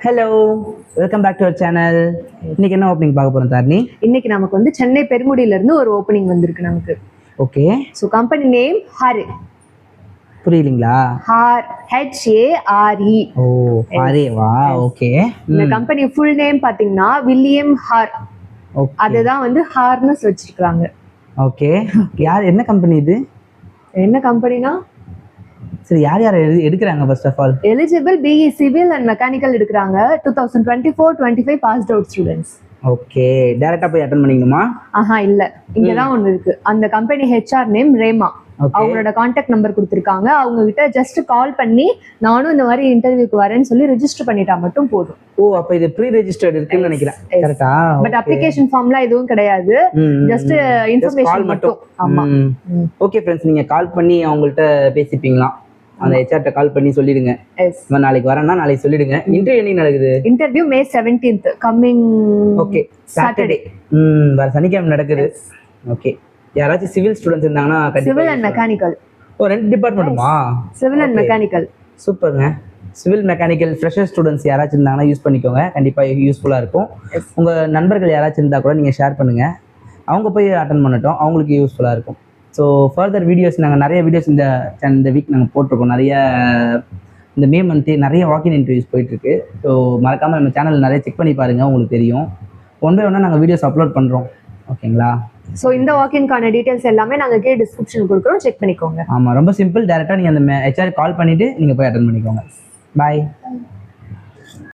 Hello, welcome back to our channel. இன்னைக்கு என்ன opening பார்க்க போறோம் தாரணி? இன்னைக்கு நமக்கு வந்து சென்னை பெருங்குடியில இருந்து ஒரு ஓப்பனிங் வந்திருக்கு நமக்கு. Okay. So company name Hare. புரியலீங்களா? Hare, HARE. ஓ, ஹரேவா? ஓகே. இந்த கம்பெனி ஃபுல் நேம் பாத்தீங்கன்னா வில்லியம் ஹார். ஓகே. அதுதான் வந்து ஹார்னஸ் வச்சிருக்காங்க. ஓகே. யார், என்ன கம்பெனி இது? என்ன கம்பெனினா? சரி, யார் யார் எடுக்கிறாங்க first of all? Eligible BE civil and mechanical எடுக்கிறாங்க. 2024-25 பாஸ்ட் அவுட் ஸ்டூடெண்ட்ஸ். ஓகே. டைரக்டா போய் அட்டெண்ட் பண்ணிக்கணுமா? இல்ல, இங்கதான் ஒண்ணு இருக்கு. அந்த கம்பெனி HR நேம் ரேமா. அவங்களோட கான்டாக்ட் நம்பர் கொடுத்துருக்காங்க. அவங்க கிட்ட ஜஸ்ட் கால் பண்ணி நானும் இந்த மாதிரி இன்டர்வியூக்கு வரேன்னு சொல்லி ரெஜிஸ்டர் பண்ணிட்டா மட்டும் போதும். ஓ, அப்ப இது ப்ரீ ரெஜிஸ்டர்ட் இருக்குன்னு நினைக்கிறேன். கரெக்ட்டா? பட் அப்ளிகேஷன் ஃபார்ம்லாம் எதுவும் கிடையாது. ஜஸ்ட் இன்ஃபர்மேஷன் மட்டும். ஆமா. ஓகே फ्रेंड्स, நீங்க கால் பண்ணி அவங்கள்ட்ட பேசிப்பீங்களா? அந்த HR கால் பண்ணி சொல்லிடுங்க. நான் நாளைக்கு வரேன்னா நாளைக்கு சொல்லிடுங்க. இன்டர்வியூ என்னைக்கு நடக்குது? Interview May 17th coming. Okay, Saturday. வர சனிக்கிழமை நடக்குது. ஓகே. யாராச்சும் சிவில் ஸ்டூடெண்ட்ஸ் இருந்தாங்கன்னா கண்டிப்பா. Civil and mechanical. ஓ, ரெண்டு டிபார்ட்மெண்ட்டுமா? Civil and mechanical. சூப்பர்ங்க. சிவில் மெக்கானிக்கல் ஃப்ரெஷர் ஸ்டூடெண்ட்ஸ் யாராச்சும் இருந்தாங்கன்னா யூஸ் பண்ணிக்கோங்க. கண்டிப்பாக யூஸ்ஃபுல்லாக இருக்கும். உங்கள் நண்பர்கள் யாராச்சும் இருந்தால் கூட நீங்கள் ஷேர் பண்ணுங்கள். அவங்க போய் அட்டன் பண்ணட்டும், அவங்களுக்கு யூஸ்ஃபுல்லாக இருக்கும். ஸோ ஃபர்தர் வீடியோஸ் நாங்கள் நிறைய வீடியோஸ் இந்த வீக் நாங்கள் போட்டிருக்கோம். நிறைய இந்த மே மந்த்து நிறைய வாக்கின் இன்டர்வியூஸ் போயிட்டுருக்கு. ஸோ மறக்காமல் நம்ம சேனல் நிறைய செக் பண்ணி பாருங்கள், உங்களுக்கு தெரியும். ஒன் பை ஒன்னாக நாங்கள் வீடியோஸ் அப்லோட் பண்ணுறோம். ஓகேங்களா? ஸோ இந்த வாக்கின்கான டீட்டெயில்ஸ் எல்லாமே நாங்கள் கீழே டிஸ்கிரிப்ஷன் கொடுக்குறோம், செக் பண்ணிக்கோங்க. ஆமாம், ரொம்ப சிம்பிள். டேரெக்டாக நீங்கள் அந்த HR கால் பண்ணிவிட்டு நீங்கள் போய் அட்டன் பண்ணிக்கோங்க. பாய்.